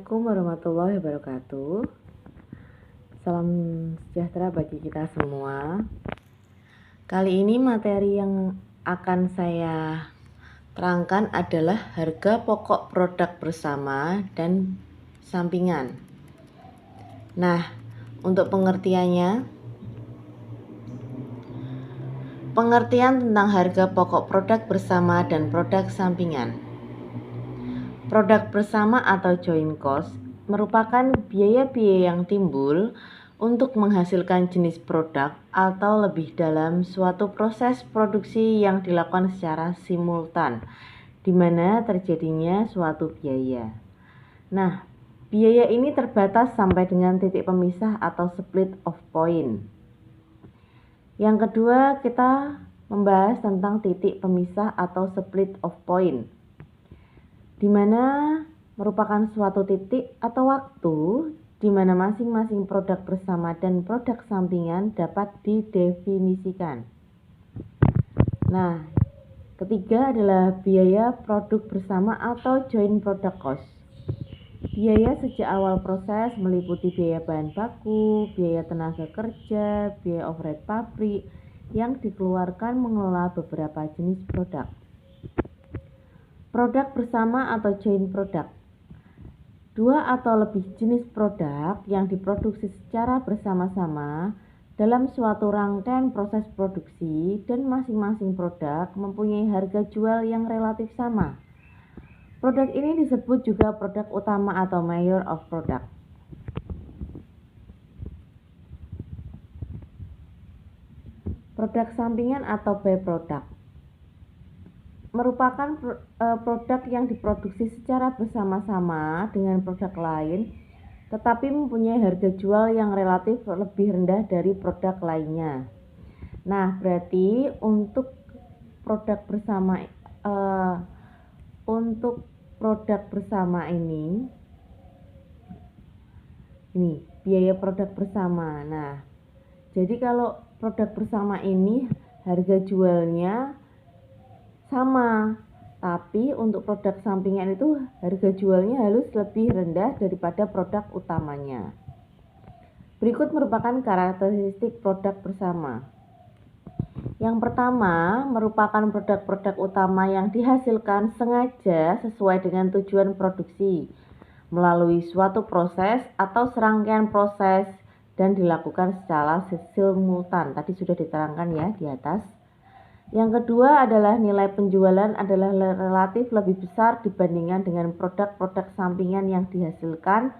Assalamualaikum warahmatullahi wabarakatuh. Salam sejahtera bagi kita semua. Kali ini materi yang akan saya terangkan adalah harga pokok produk bersama dan sampingan. Nah, untuk pengertian tentang harga pokok produk bersama dan produk sampingan. Produk bersama atau joint cost merupakan biaya-biaya yang timbul untuk menghasilkan jenis produk atau lebih dalam suatu proses produksi yang dilakukan secara simultan, di mana terjadinya suatu biaya. Nah, biaya ini terbatas sampai dengan titik pemisah atau split off point. Yang kedua, kita membahas tentang titik pemisah atau split off point, di mana merupakan suatu titik atau waktu di mana masing-masing produk bersama dan produk sampingan dapat didefinisikan. Nah, ketiga adalah biaya produk bersama atau joint product cost. Biaya sejak awal proses meliputi biaya bahan baku, biaya tenaga kerja, biaya overhead pabrik yang dikeluarkan mengelola beberapa jenis produk. Produk bersama atau joint product. Dua atau lebih jenis produk yang diproduksi secara bersama-sama dalam suatu rangkaian proses produksi dan masing-masing produk mempunyai harga jual yang relatif sama. Produk ini disebut juga produk utama atau mayor of product. Produk sampingan atau byproduct merupakan produk yang diproduksi secara bersama-sama dengan produk lain, tetapi mempunyai harga jual yang relatif lebih rendah dari produk lainnya. Nah, berarti untuk produk bersama ini biaya produk bersama. Nah, jadi kalau produk bersama ini harga jualnya sama, tapi untuk produk sampingan itu harga jualnya harus lebih rendah daripada produk utamanya. Berikut merupakan karakteristik produk bersama. Yang pertama merupakan produk-produk utama yang dihasilkan sengaja sesuai dengan tujuan produksi melalui suatu proses atau serangkaian proses dan dilakukan secara simultan. Tadi sudah diterangkan ya di atas. Yang kedua adalah nilai penjualan adalah relatif lebih besar dibandingkan dengan produk-produk sampingan yang dihasilkan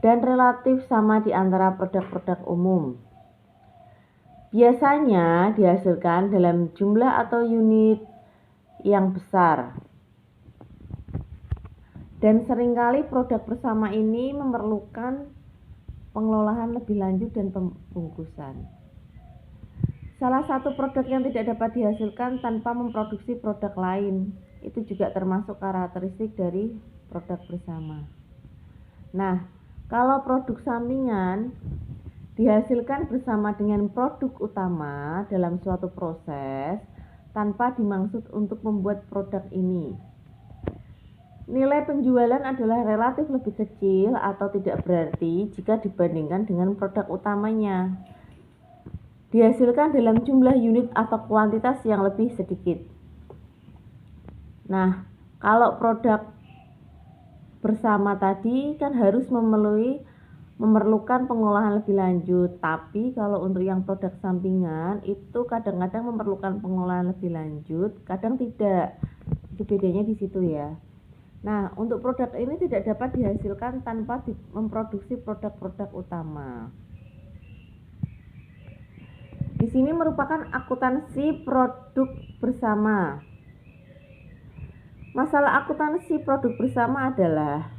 dan relatif sama di antara produk-produk umum. Biasanya dihasilkan dalam jumlah atau unit yang besar. Dan seringkali produk bersama ini memerlukan pengelolaan lebih lanjut dan pembungkusan. Salah satu produk yang tidak dapat dihasilkan tanpa memproduksi produk lain, itu juga termasuk karakteristik dari produk bersama. Nah, kalau produk sampingan dihasilkan bersama dengan produk utama dalam suatu proses tanpa dimaksud untuk membuat produk ini. Nilai penjualan adalah relatif lebih kecil atau tidak berarti jika dibandingkan dengan produk utamanya. Dihasilkan dalam jumlah unit atau kuantitas yang lebih sedikit. Nah, kalau produk bersama tadi kan harus memerlukan pengolahan lebih lanjut, tapi kalau untuk yang produk sampingan itu kadang-kadang memerlukan pengolahan lebih lanjut, kadang tidak. Itu bedanya di situ ya. Nah, untuk produk ini tidak dapat dihasilkan tanpa memproduksi produk-produk utama. Di sini merupakan akuntansi produk bersama. Masalah akuntansi produk bersama adalah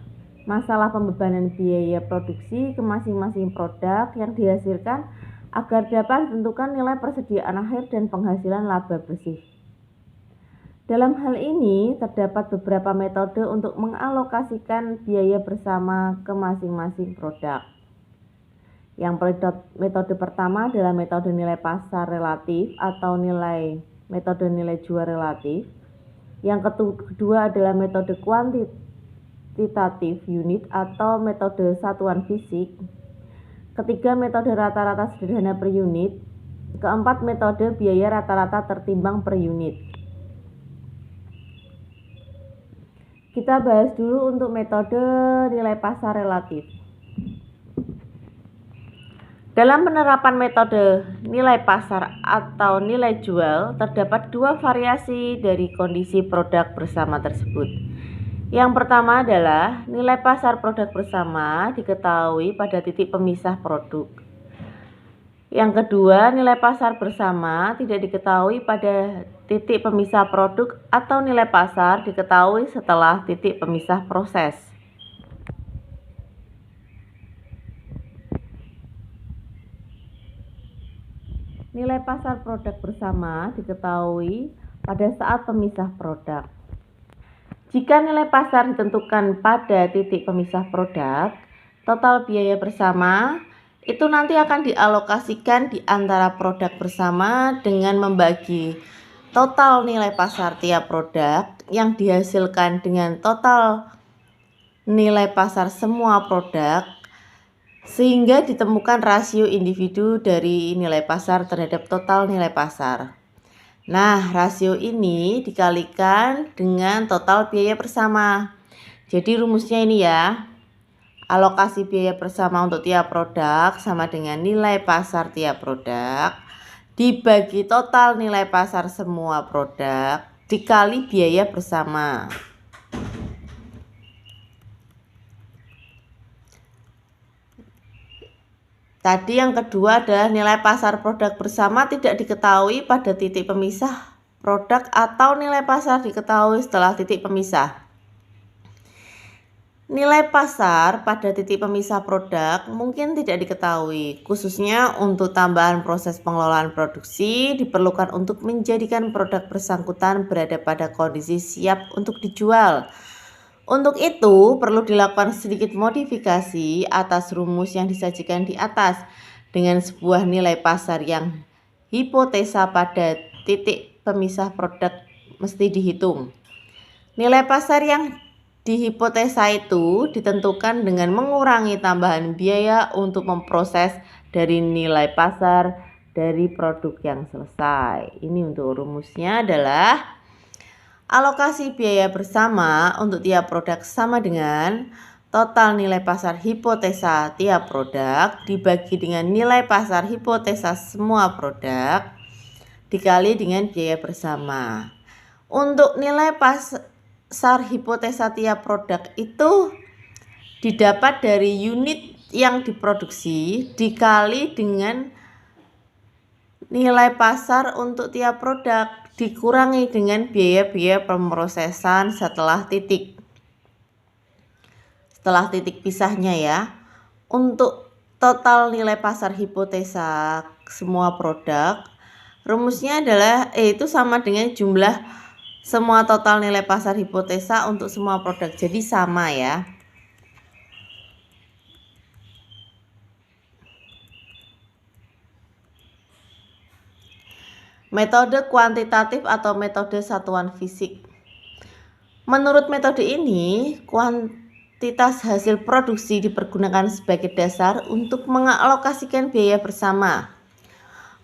masalah pembebanan biaya produksi ke masing-masing produk yang dihasilkan agar dapat ditentukan nilai persediaan akhir dan penghasilan laba bersih. Dalam hal ini terdapat beberapa metode untuk mengalokasikan biaya bersama ke masing-masing produk. Yang metode pertama adalah metode nilai pasar relatif atau metode nilai jual relatif. Yang kedua adalah metode kuantitatif unit atau metode satuan fisik. Ketiga, metode rata-rata sederhana per unit. Keempat, metode biaya rata-rata tertimbang per unit. Kita bahas dulu untuk metode nilai pasar relatif. Dalam penerapan metode nilai pasar atau nilai jual, terdapat dua variasi dari kondisi produk bersama tersebut. Yang pertama adalah nilai pasar produk bersama diketahui pada titik pemisah produk. Yang kedua, nilai pasar bersama tidak diketahui pada titik pemisah produk atau nilai pasar diketahui setelah titik pemisah proses. Nilai pasar produk bersama diketahui pada saat pemisah produk. Jika nilai pasar ditentukan pada titik pemisah produk, total biaya bersama itu nanti akan dialokasikan di antara produk bersama dengan membagi total nilai pasar tiap produk yang dihasilkan dengan total nilai pasar semua produk, sehingga ditemukan rasio individu dari nilai pasar terhadap total nilai pasar. Nah, rasio ini dikalikan dengan total biaya bersama. Jadi rumusnya ini ya. Alokasi biaya bersama untuk tiap produk sama dengan nilai pasar tiap produk dibagi total nilai pasar semua produk dikali biaya bersama. Tadi yang kedua adalah nilai pasar produk bersama tidak diketahui pada titik pemisah produk atau nilai pasar diketahui setelah titik pemisah. Nilai pasar pada titik pemisah produk mungkin tidak diketahui, khususnya untuk tambahan proses pengelolaan produksi diperlukan untuk menjadikan produk bersangkutan berada pada kondisi siap untuk dijual. Untuk itu perlu dilakukan sedikit modifikasi atas rumus yang disajikan di atas dengan sebuah nilai pasar yang hipotesa pada titik pemisah produk mesti dihitung. Nilai pasar yang dihipotesa itu ditentukan dengan mengurangi tambahan biaya untuk memproses dari nilai pasar dari produk yang selesai. Ini untuk rumusnya adalah alokasi biaya bersama untuk tiap produk sama dengan total nilai pasar hipotesa tiap produk dibagi dengan nilai pasar hipotesa semua produk dikali dengan biaya bersama. Untuk nilai pasar hipotesa tiap produk itu didapat dari unit yang diproduksi dikali dengan nilai pasar untuk tiap produk dikurangi dengan biaya-biaya pemrosesan setelah titik pisahnya ya. Untuk total nilai pasar hipotesa semua produk, rumusnya adalah itu sama dengan jumlah semua total nilai pasar hipotesa untuk semua produk. Jadi sama ya. Metode kuantitatif atau metode satuan fisik. Menurut metode ini, kuantitas hasil produksi dipergunakan sebagai dasar untuk mengalokasikan biaya bersama.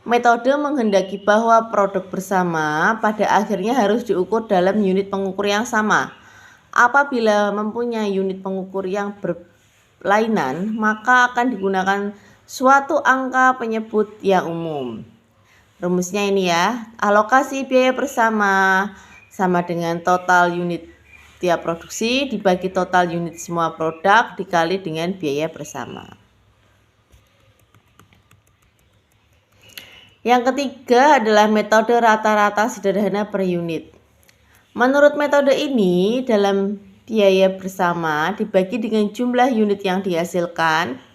Metode menghendaki bahwa produk bersama pada akhirnya harus diukur dalam unit pengukur yang sama. Apabila mempunyai unit pengukur yang berlainan, maka akan digunakan suatu angka penyebut yang umum. Rumusnya ini ya, alokasi biaya bersama sama dengan total unit tiap produksi dibagi total unit semua produk dikali dengan biaya bersama. Yang ketiga adalah metode rata-rata sederhana per unit. Menurut metode ini, dalam biaya bersama dibagi dengan jumlah unit yang dihasilkan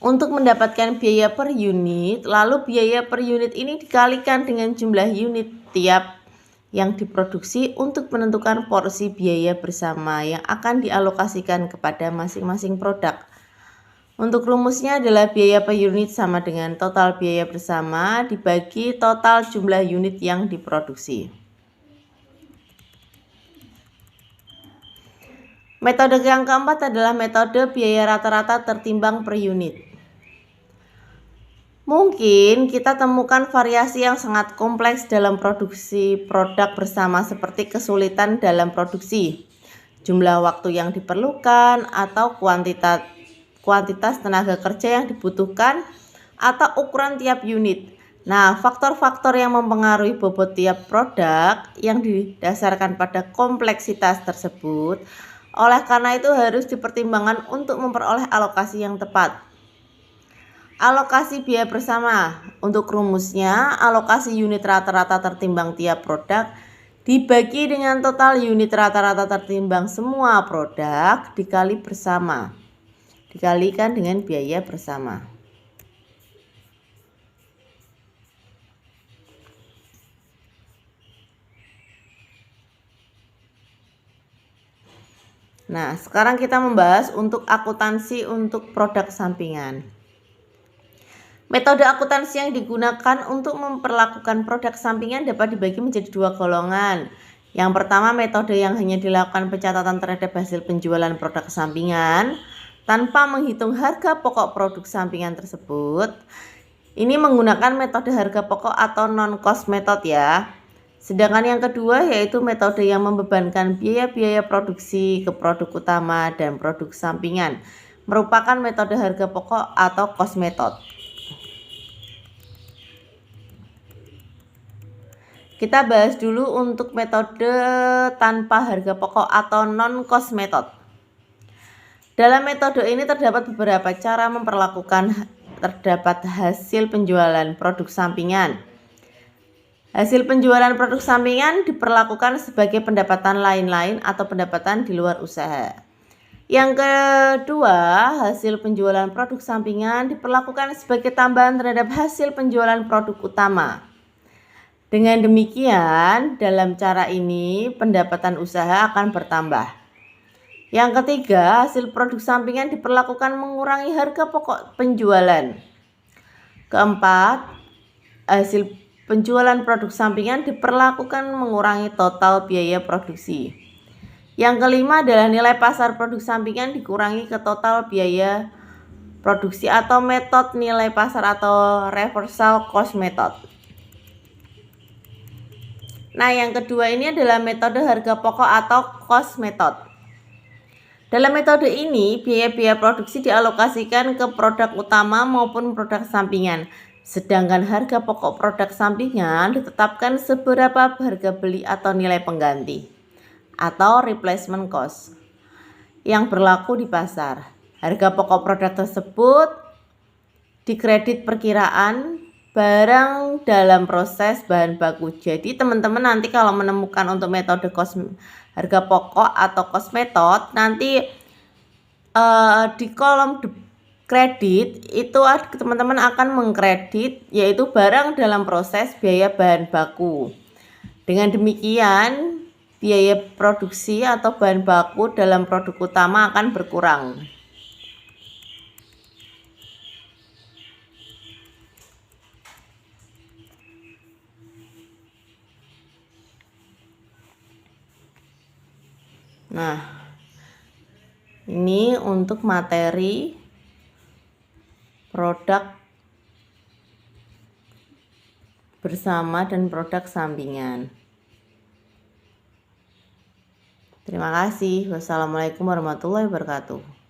untuk mendapatkan biaya per unit, lalu biaya per unit ini dikalikan dengan jumlah unit tiap yang diproduksi untuk menentukan porsi biaya bersama yang akan dialokasikan kepada masing-masing produk. Untuk rumusnya adalah biaya per unit sama dengan total biaya bersama dibagi total jumlah unit yang diproduksi. Metode yang keempat adalah metode biaya rata-rata tertimbang per unit. Mungkin kita temukan variasi yang sangat kompleks dalam produksi produk bersama seperti kesulitan dalam produksi, jumlah waktu yang diperlukan, atau kuantitas tenaga kerja yang dibutuhkan, atau ukuran tiap unit. Nah, faktor-faktor yang mempengaruhi bobot tiap produk yang didasarkan pada kompleksitas tersebut, oleh karena itu harus dipertimbangkan untuk memperoleh alokasi yang tepat. Alokasi biaya bersama. Untuk rumusnya, alokasi unit rata-rata tertimbang tiap produk dibagi dengan total unit rata-rata tertimbang semua produk dikali bersama, dikalikan dengan biaya bersama. Nah, sekarang kita membahas untuk akuntansi untuk produk sampingan. Metode akuntansi yang digunakan untuk memperlakukan produk sampingan dapat dibagi menjadi dua golongan. Yang pertama, metode yang hanya dilakukan pencatatan terhadap hasil penjualan produk sampingan tanpa menghitung harga pokok produk sampingan tersebut. Ini menggunakan metode harga pokok atau non-cost method ya. Sedangkan yang kedua yaitu metode yang membebankan biaya-biaya produksi ke produk utama dan produk sampingan, merupakan metode harga pokok atau cost method. Kita bahas dulu untuk metode tanpa harga pokok atau non-cost method. Dalam metode ini terdapat beberapa cara memperlakukan terdapat hasil penjualan produk sampingan. Hasil penjualan produk sampingan diperlakukan sebagai pendapatan lain-lain atau pendapatan di luar usaha. Yang kedua, hasil penjualan produk sampingan diperlakukan sebagai tambahan terhadap hasil penjualan produk utama. Dengan demikian, dalam cara ini pendapatan usaha akan bertambah. Yang ketiga, hasil produk sampingan diperlakukan mengurangi harga pokok penjualan. Keempat, hasil penjualan produk sampingan diperlakukan mengurangi total biaya produksi. Yang kelima adalah nilai pasar produk sampingan dikurangi ke total biaya produksi atau metode nilai pasar atau reversal cost method. Nah, yang kedua ini adalah metode harga pokok atau cost method. Dalam metode ini, biaya-biaya produksi dialokasikan ke produk utama maupun produk sampingan. Sedangkan harga pokok produk sampingan ditetapkan seberapa harga beli atau nilai pengganti atau replacement cost yang berlaku di pasar. Harga pokok produk tersebut dikredit perkiraan barang dalam proses bahan baku. Jadi teman-teman nanti kalau menemukan untuk metode harga pokok atau cost method, nanti di kolom kredit itu teman-teman akan mengkredit yaitu barang dalam proses biaya bahan baku. Dengan demikian biaya produksi atau bahan baku dalam produk utama akan berkurang. Nah, ini untuk materi produk bersama dan produk sampingan. Terima kasih. Wassalamualaikum warahmatullahi wabarakatuh.